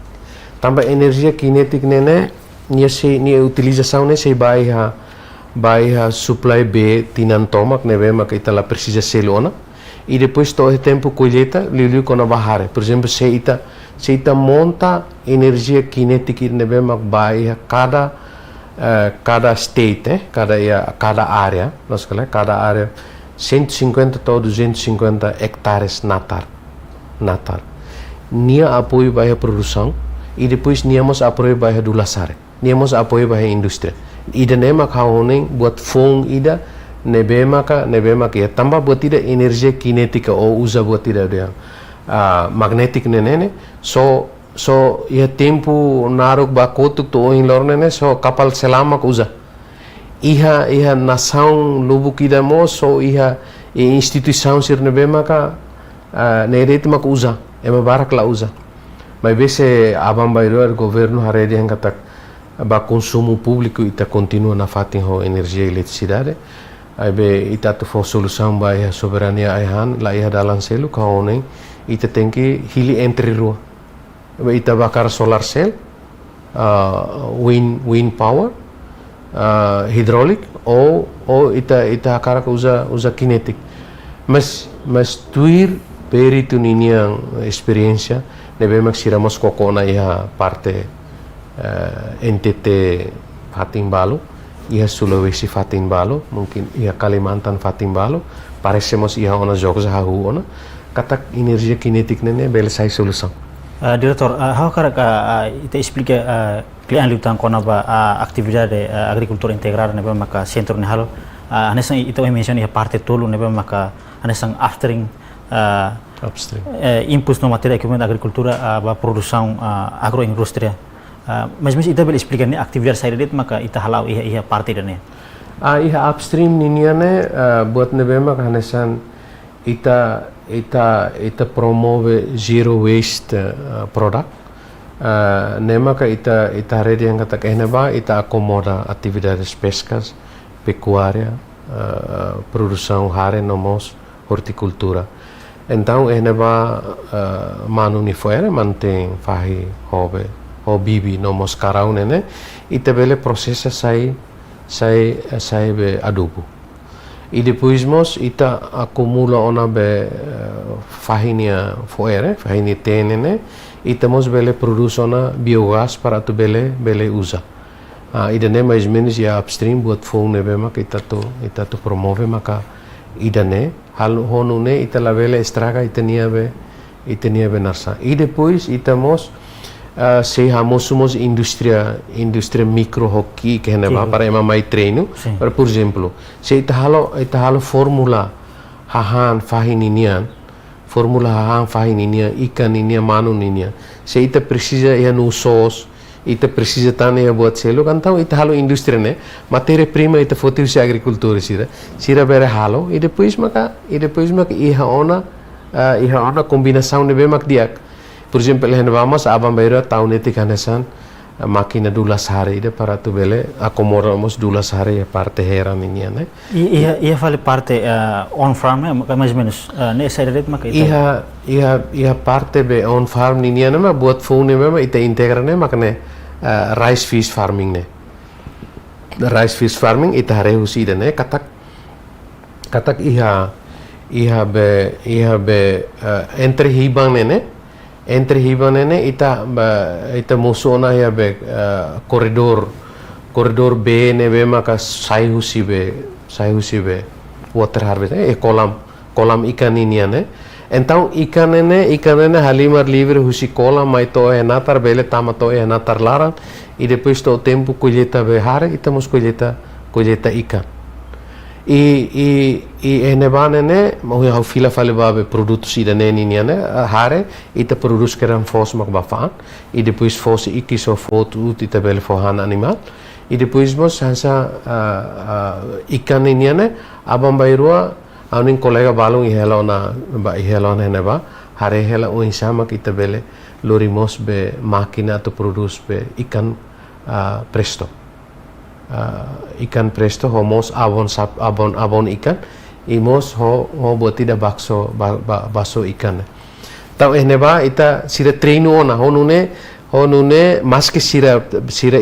B: Tambah energia kinetik nene nia utilização ne sei baiha supply be tinan tomak nebe maka ita la precisa selona. E depois todo o tempo colheita liu quando bahare por exemplo se ita monta energia cinética nebe mak baia cada state cada área nós kala cada área 150 ou 250 hectares natar nia apoio baia produção e depois niamos apoio baia dulasare niamos apoio baia indústria ida nema kaoning buat fong ida nebe maka ya tambah buat tidak energia kinetika ou usa buat tidak dia magnetik nene so ya tempo naruk ba kotuk to in lor nene so kapal selam mak usa iha nação lubuk ida mo so iha instituição sir nebe maka neret mak usa ema barak la usa mas vese abam bairro governo harede hangatak ba consumo público ita continua na fatin ho energia eletricidade aibe ita tu fo solução ba ya soberania aihan la ya dalam selu kaone ita tenki hili entry rua ita bakar solar cell wind power hydraulic ou ita karak usa kinetic mas tuir peri tu niniang experiência nebe mak siramos kokona iha parte NTT Fatimbalo, iha Sulawesi Fatimbalo, mungkin iha Kalimantan Fatimbalo, parecemos iha ona jogos hahu ona, katak energia kinetik nene bele sai solução.
A: Diretor, how karak ita explica klian liutan kona ba atividade agricultura integrada nebe maka centro ni halo, anesang ita mention iha parte tolu nebe maka anesang aftering
B: Upstream.
A: Impus no matéria equipamento agricultura ba produção agroindústria. Mas ita bel explicar ni atividade saída det maka ita halau iha parte dane.
B: Iha upstream niniane buat nebe maka hanesan ita promove zero waste product. Nema ka ita rede yang kata kehneba ita acomoda atividades pescas, pecuária, produção hare nomos horticultura. Então ehneba manu ni foere mantém fahi hobe o bibi nomos karau nene ita bele processa sai be adubo. E depois ita acumula ona be fahinia foere, fahini tenene, ita mos bele produz ona biogás para tu bele usa. Ida ne mais menos ya upstream buat phone nebe mak ita tu promove maka ida ne hal honu ne ita la bele estraga ita nia be narsa. E depois ita mos se hamosumos indústria micro hockey que neba para ema mai treino por exemplo se ita halo formula hahan fahininian ikan ninia manu ninia se ita precisa ia no sos ita precisa tane ia buat selo então ita halo indústria ne matéria prima ita fotiu se agricultura sira bere halo e depois maka iha ona combinação nebe mak diak. Por exemplo, vamos abang bayar tahun itu kanesan makina 12 hari ide para tu bele acomodamos 12 hari ya parte heran ini ane.
A: Ia fale parte on farm mais menos ne sai red mak
B: ia parte be on farm ini ane ma buat phone me ita integra ne makne rice fish farming ne. Rice fish farming ita hare husi ide ne katak iha be entre hibang ne entre hibanene ita musona ya be koridor B ne be maka sai husi be water harvest kolam ikan ini ne então ikan ne halimar livre husi kolam mai to natar bele tamato natar laran e depois to tempo colheita be hare ita mos colheita ikan e enebane ne mau hau fila fale babe produtos ida ne niniane hare ita produz keran fos mak bafaan e depois fos iki so foto ita bele fohan animal e depois mos hansa ikan niniane abang bairua anin kolega balung ihelona neba hare hela o insama kita bele lorimos be makina to produz be ikan presto. Ikan presto homos abon ikan imos ho buat tidak bakso ikan. Tau ehneba ita sira treino ona honune mas que sira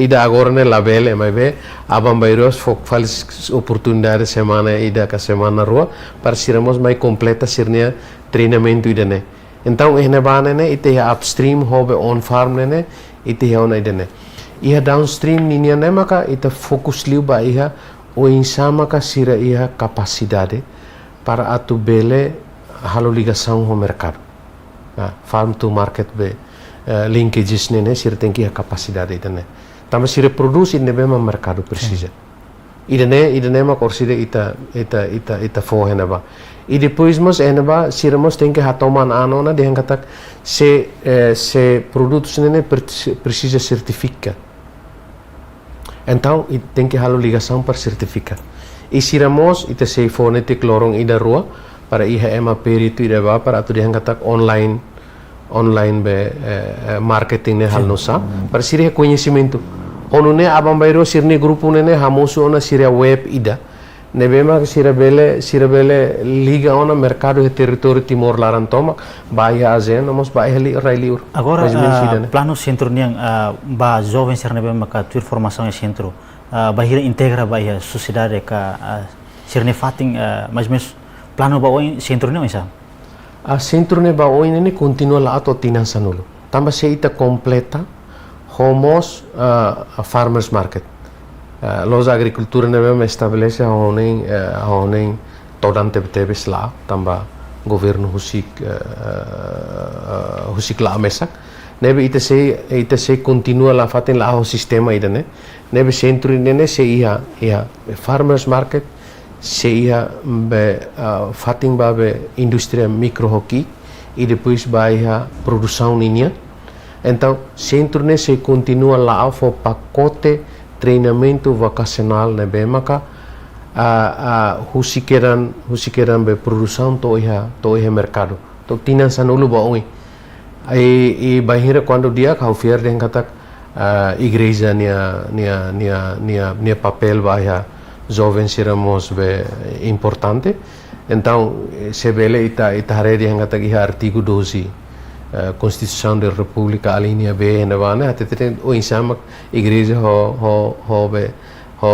B: ida agora ne label mai be abang bairos fok falis oportunidade semana ida ka semana rua para siramos mai completa sirnia treinamento ida ne. Então ehneba ne ita ya upstream hobe on farm ne ita ya ona ida ne. Iha downstream ninia ne maka ita fokus liu ba iha o insama ka sira iha capacidade para atu bele halo ligação ho mercado. Farm to market be linkages ne sira tem que iha capacidade ita ne. Tama sira produz ne be ma mercado precisa. Ida ne ma korsida ita fo hena ba. E depois mos eneba sira mos tem que hatoman anona de hangatak se produtos ne precisa certificar. Então tem que halo ligação para certificar. E siramos ita sei fonetik lorong ida rua para iha ema perito ida ba para atu dihangatak online be marketing ne hal nosa para sirih conhecimento. Onu ne abang bairo sirne grupo ne hamosu ona siria web ida. Nebema sira bele liga ona mercado e território Timor Larantoma baia azen namos baia railiur.
A: Agora plano centro niang ba jovem ser nebema ka tuir formação e centro bahira integra baia sociedade ka sirne fating mais menos plano ba oi sentro ne isa?
B: A centro ne ba oi ne continua la ato tinan sanulu. Tamba se ita completa homos a farmers market. Los agricultura ne bem estabelece honen todante betebes la tamba governo husik la mesak. Nebe ite se continua la faten la ho sistema idane. Nebe centro ne se ia farmers market se ia be fating ba be industria micro hockey e depois vai a produção linha. Então, centro ne se continua lá fo pacote treinamento vacacional ne be maka husikeran be produção to ia mercado. To tinan sanulu ba oi. E bahira quando dia kau fier den katak igreja nia papel vai a jovens seramos be importante. Então, se bele ita haredi hanga tagi artigo 12 Constituição da República a linha B na bana até tem o insama igreja ho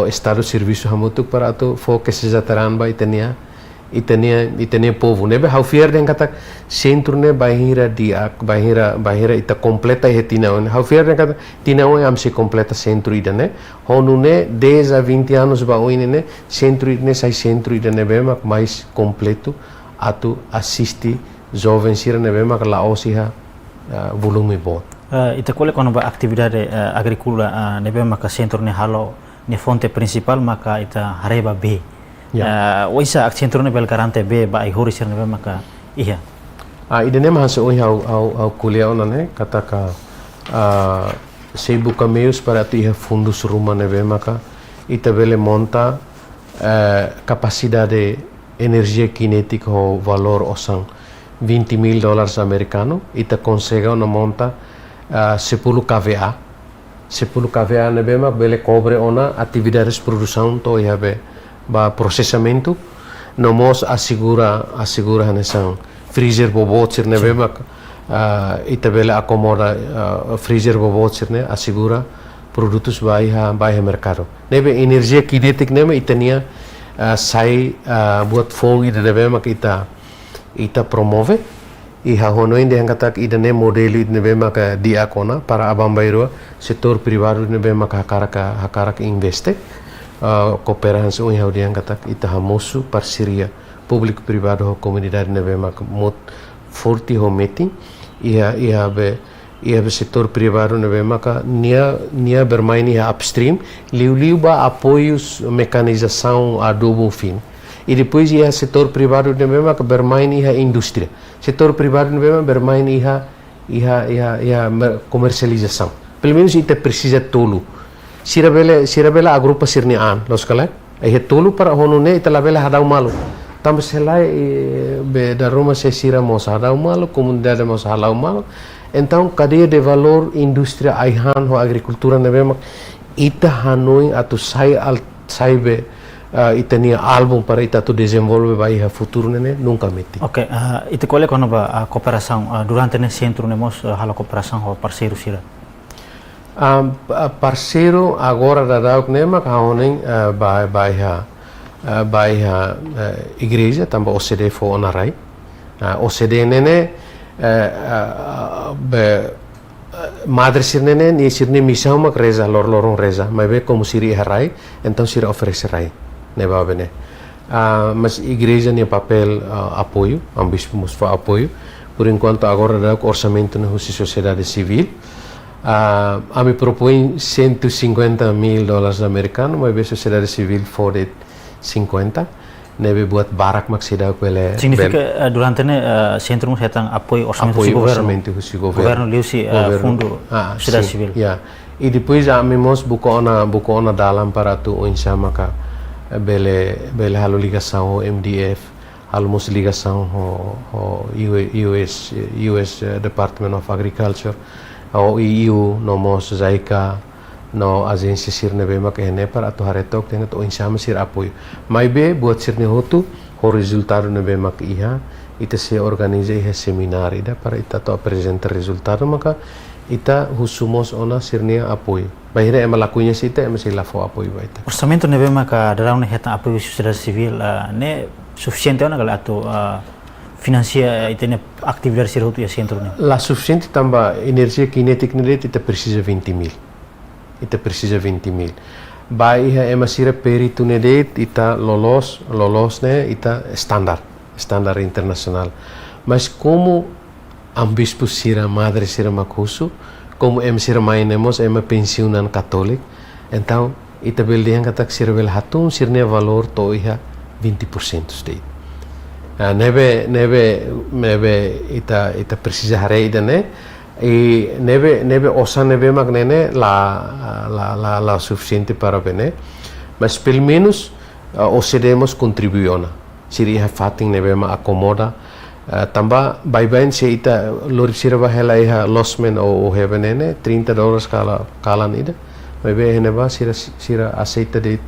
B: estado serviço hamutuk para tu fokus sejahteraan ba itania povo nebe hau fier den kata centro ne bahira ita completa hetina hau fier den kata tina am se completa centro idane honu ne 10 a 20 anos ba oine centro idane sai centro idane be mak mais completo atu assiste jovens sira ne be mak la osiha volume bot
A: ita kole kono ba atividade agricultura ne be mak centro ne halo ne fonte principal maka ita hareba be oisa centro ne bel garante be ba ai horisir ne be maka iya
B: idane ma se oi hau kuliah onane kataka sei buka meios para tu fundos rumah ne be maka ita bele monta capacidade energia cinética o valor osang $20,000 americano ita consegue una monta 10 kVA ne be mak bele cobre ona atividades produção to ia be ba processamento nomos assegura hanesan freezer bobot ne be mak ita bele acomoda freezer bobot ne assegura produtos vai mercado nebe energia cinética nebe itania sai buat fogo ida nebe mak ita promove e hono inde hangatak ida ne modelo ida nebe mak diakona para abambairo setor privado nebe mak hakaraka investe cooperância oi hau diangatak ita hamosu parceria público privado ho comunidade nebe mak mot forte ho meeting ia be setor privado nebe maka nia bermain ia upstream liu ba apoios mecanização adubo fim e depois ia setor privado nebe maka bermain ia indústria setor privado nebe maka bermain ia comercialização pelo menos ita precisa tolo sirabela agrupa sirnian los kala e tolo para hono ne ita labela hadau malu tam selai be da Roma se sira mos hadau malu comunidade mos halau malu então cadeia de valor indústria aihan ho agricultura nebe mak ita hanoi atu sai be itania album para ita tu desenvolve vai ha futuro nene nunca meti.
A: Ok, ita kole kono ba cooperação durante ne centro ne mos hala cooperação ho parceiro sira.
B: Parceiro agora da dauk nema ka honen vai ha igreja tamba OCD fo onarai OCD nene madre sirnene ni sirne missão mak reza lorong reza mas be como siri harai então siri oferece rai ne ba bene mas igreja ni papel apoio bispo mos fa apoio por enquanto agora da orçamento na sociedade civil a me propõe $150,000 americanos mas be sociedade civil for 50 nebe buat barak maksida pele
A: significa durante ne centro hetang apoio orçamento do governo liusi fundo sociedade civil
B: ya e depois amemos buka ona dalam para tu insama ka bele halo ligação MDF almost ligação ho US Department of Agriculture o EU nomos zaika no agência sirne be mak ene para tu haretok tengat o insama sir apoio mai be buat sirne hotu o resultado ne be mak iha ita se organiza iha seminar ida para ita to apresentar resultado maka ita husumos ona sirne apoio bahira ema lakunya sita ema sila fo apoio baita
A: orçamento ne be mak darau ne heta apoio sociedade civil ne suficiente ona kala atau financia itene atividade sira hutu ya centro ne.
B: La suficiente tamba energia kinetik nele ita precisa 20.000. Ita precisa 20.000. Bai iha ema sira peri tunede ita lolos ne ita standar internacional. Mas como ambispo sira madre sira makusu, como em sira mainemos ema pensionan katolik, então ita beldian katak sira bel hatun sirne valor to iha 20% state. Nebe ita precisa harei dane e nebe osa nebe magnene la suficiente para bene, mas pelo menos osedemos contribuiona. Siri iha fating nebe ma acomoda tamba bye se ita lori sira bahela iha losmen o hebenene $30 kala nida. Bye heneba sira aceita de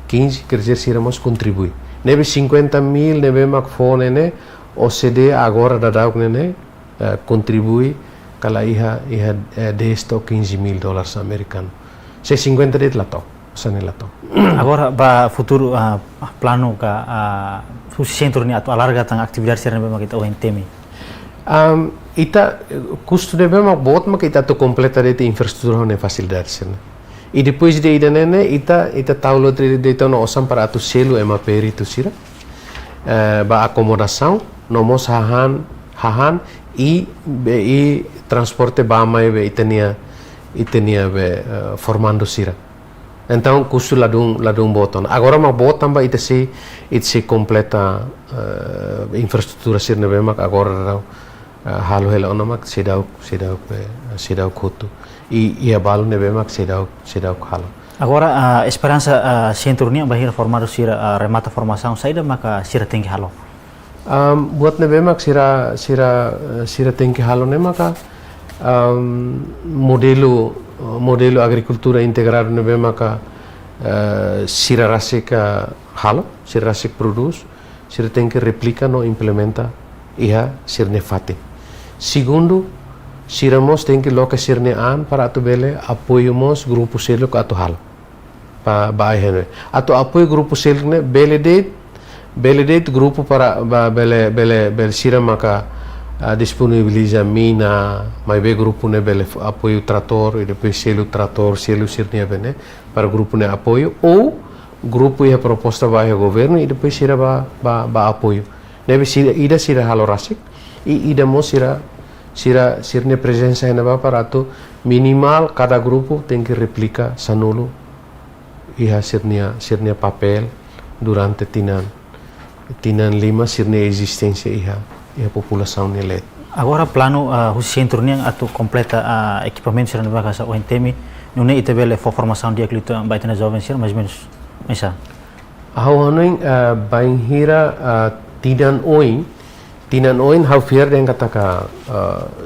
B: 15 quer dizer sira mos contribui. Nebe 50.000 nebe mak phone ne OCDE agora dadauk nene contribui kala iha $10 ou $15.000 americano. Se 50 det lato, sane lato.
A: Agora ba futuro plano ka centro ni atau alarga tang atividade sira nebe mak ita ONTM.
B: Ita custo nebe mak bot mak ita to completa de infraestrutura ne facilidade sirne. E depois de ida nene ita taulo de tono osam para atu selo ema peri tu sira ba acomodação nomos hahan e transporte ba mai be itania be formando sira. Então custo ladung boton. Agora ma botan ba ita se completa infraestrutura sirne be mak agora halo hela onamak sedau kutu. Ia balu nebe mak sedau halo.
A: Agora esperança centro ni bahir formado sira remata formação saída maka sira tinggi halo.
B: Buat nebe mak sira tinggi halo ne maka modelo agricultura integrado nebe maka sira rasik halo, sira rasik produz, sira tinggi replica no implementa iha sirne fate. Segundo, siramos tem que loca sirne an para atu bele apoiamos grupo selo ka atu hal pa baihene atu apoio grupo selo ne bele date grupo para bele sira maka disponibiliza mina mai be grupo ne bele apoio trator e depois selo sirne bene para grupo ne apoio ou grupo ia proposta vai ao governo e depois sira ba apoio nebe sira halo rasik e ida mo sirne presença na aparato minimal cada grupo tem que replica sanulo iha sirnia papel durante tinan lima sirne existência iha população nele.
A: Agora plano centro ni atau completa equipamento sira neba kasa ONTM nune ita bele formação dia klito baitana jovem sira mais menos mesa.
B: Ahonoin bainhira tinan oin hau fiar den kataka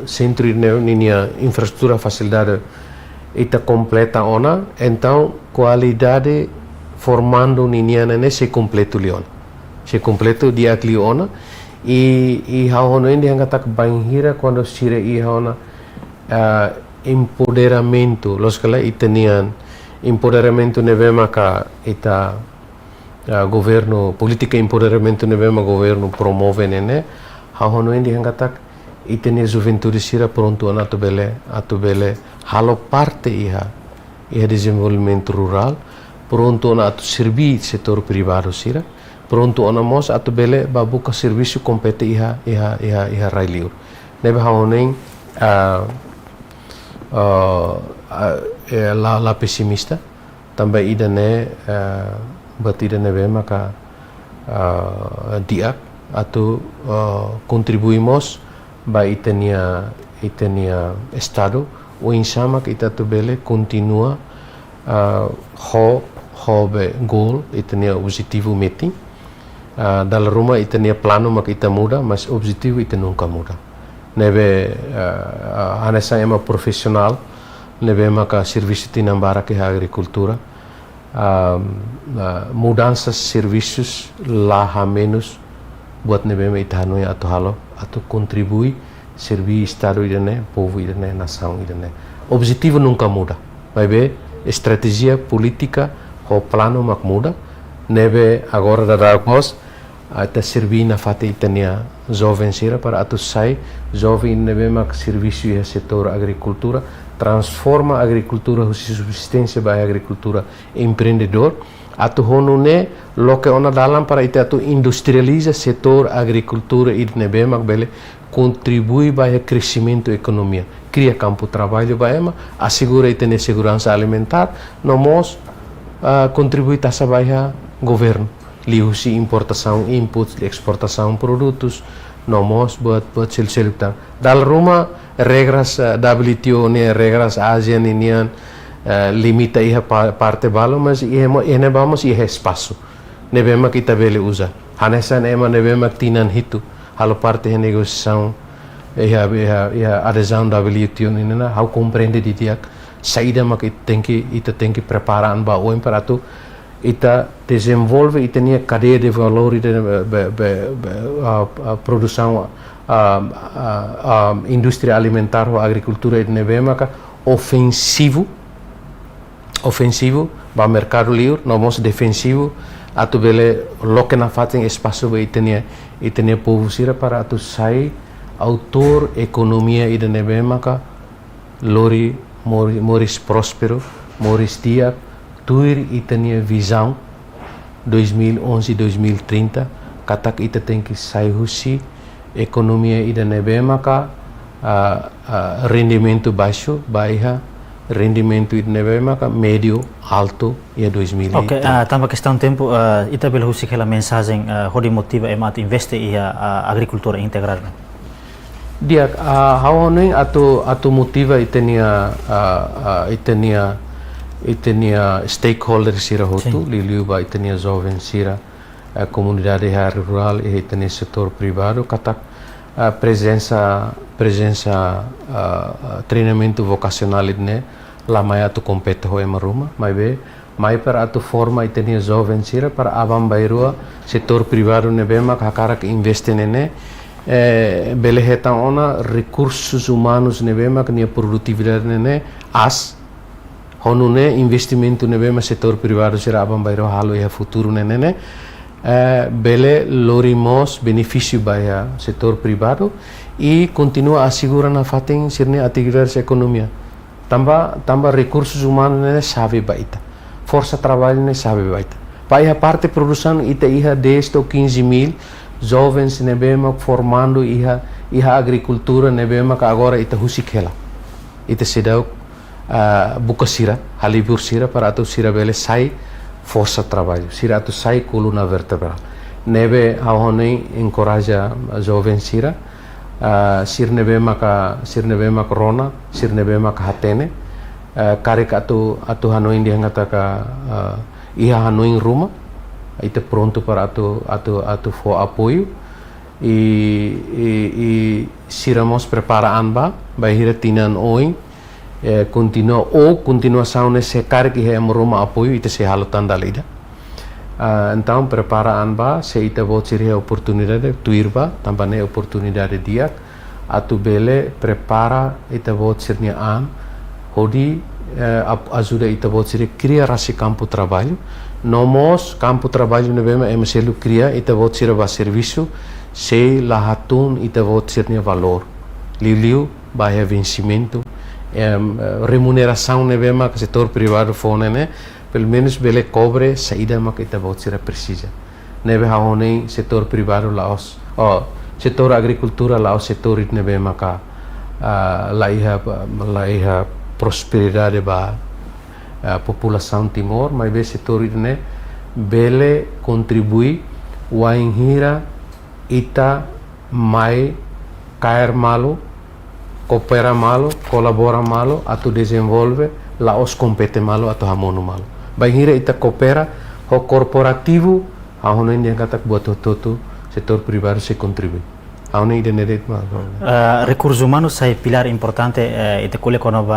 B: centro ninia infraestrutura facilidade ita completa ona então qualidade formando ninia nene se completo dia kliona e hau honoin den kataka banhira quando sire i hauna empoderamento los kala itanian empoderamento nevema ka ita governo politica empoderamento nevema governo promove nene hau indi hangatak itene juventude sira pronto atu bele halo parte iha desenvolvimento rural pronto atu servi setor privado sira pronto mos atu bele babuka serviço compete iha railiur nebe hau la pessimista também idane batidane be maka diak atau contribuímos ba itenia estado o insama kita tu bele continua be goal itenia objetivo meeting dalam rumah itenia plano mak ita muda mas objetivo ita nunca muda nebe anessa ema profissional nebe maka serviço tinambara que agricultura mudanças serviços lá menos buat nebe ithanoi atau halo atau contribui servir estado idane povo idane nação idane objetivo nunca muda vai be estratégia política o plano mak muda nebe agora da pos ita servina fate itania jovem sira para atu sai jovem nebemak serviço e setor agricultura transforma a agricultura husi subsistência ba agricultura empreendedor atu honune loke ona dalam para ita atu industrializa setor agricultura e nebemak bele contribui para o crescimento da economia, cria campo de trabalho para ela, assegura e tem segurança alimentar, nós contribui para o governo, liusi importação inputs, exportação produtos, nós buat sel-selutan. Dal rumah regras WTO ne regras ASEAN inian limita iha parte balo, mas ene vamos iha espaço, nebema kita bele usa, hanesan ema nebema tinan hitu. Halo parte de negociação e a adesão da WTO nina how compreende di dia saída mak ita tem que preparar ba o para tu ita desenvolve ita nia cadeia de valor ita a produção a indústria alimentar ou agricultura ita nebema ka ofensivo ba mercado livre nós defensivo atu bele loke na fatin espaço ba itenia povo sira para atu sai autor economia ida nebemaka lori moris próspero moris dia tuir itenia visão 2011-2030 katak ita tem que sai husi economia ida nebemaka rendimento baixo baixa rendimento ida nebemaka médio alto e 2030.
A: Ok, tanpa questão de tempo, ita bela husi aquela mensagem hodi motiva emat investe e a agricultura integrada.
B: Dia hawoning atu motiva itenia stakeholders sira hotu liliu ba itenia jovem sira comunidade rural e itenia setor privado katak presença treinamento vocacional ne la mai atu compete ho emaruma mai para atu forma itenia jovem sira para abam bairua setor privado ne bema hakarak investe nene bele hetan ona recursos humanos ne bema nia produtividade nene as honune investimento ne bema setor privado sira abam bairua halo e futuro nene bele lorimos benefício baya setor privado e continua assegurando a fatin sirne atividades economia tamba recursos humanos ne sabe baita força trabalho ne sabe baita pai a parte produção ita iha 10 ou 15 mil jovens ne bema formando iha agricultura ne bema ka agora ita husikela ita sedau buka sira halibur sira para atu sira bele sai força trabalho sira atu sai coluna vertebral nebe ahonei encoraja jovem sira sir nebe maka rona sir nebe maka hatene karek atu hanoi dia ngata ka iha hanoi rumah ite pronto para atu for apoio e siramos preparaan ba bahira tinan oing continuação nesse cargo que é uma apoio e se halutan dalida então preparaan ba se ita vou tirar oportunidade tuirba também oportunidade dia atu bele prepara ita vou tirnia hodi ajuda ita vou tirar criar rasi campo trabalho nomos campo trabalho nebema emselu cria ita vou tirar ba serviço se lahatun ita vou tirnia valor liu ba vencimento remuneração nebema que setor privado fone né pelo menos bele cobre saída ma que ita vou tirar precisa nebe haonei setor privado laos setor agricultura laos setor nebema ka la iha prosperidade ba população Timor mas be setor ne bele contribui wainhira ita mai cair malo coopera malo colabora malo atu desenvolve laos compete malo atu hamono malo bainhira ita coopera ho corporativo ahono india katak buat toto setor privado se contribui ahono ide neret malo
A: recursos humanos sai pilar importante ite kole kono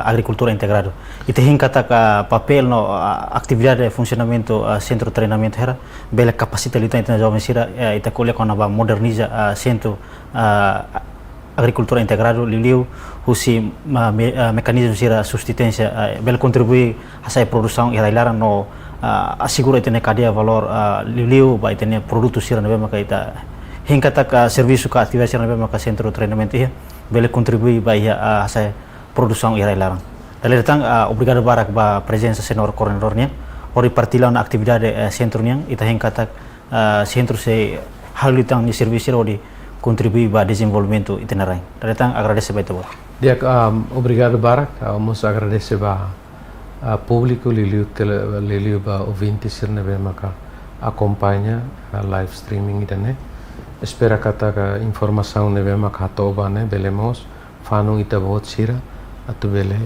A: agricultura integrado ite hinkatak papel no atividade de funcionamento centro treinamento hera bela capacidade lita ite jovem sira ite kole kono moderniza centro agricultura integrado liliu husi mecanismo sira subsistência bel contribui a sai produção e railara no assegura itene cadeia valor liu ba itene produto sira na maka ita hingga tak serviço ka atividade sira na maka centro de treinamento ia bele contribui ba ia asa produção ira larang dalil tang obrigado barak ba presença senhor coordenadornya ori partila na atividade centro nya ita hingga tak centro se halitang ni serviço ori contribui ba desenvolvimento itinerário dalil tang agradecer ba itu.
B: Diak, obrigado Barak, vamos agradecer ba público liliu ba ouvintes sirne be maka acompanha a live streaming idane. Espera kata ka informação nebe maka hatoba ne belemos fanung ita bot sira atu bele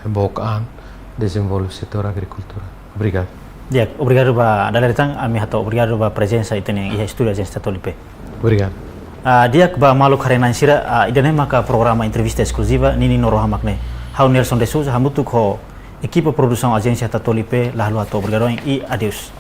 B: bokan desenvolve setor agricultura. Obrigado.
A: Diak, obrigado ba dalil tang ami hato obrigado ba presença itene ia estúdio agência Tolipe.
B: Obrigado.
A: Dia ba malu karena sira idane maka programa entrevista eksklusiva nini noroha makne hau Nelson de Souza hamutu ko equipa produção agência Tolipe lahlu ato obrigado e adeus.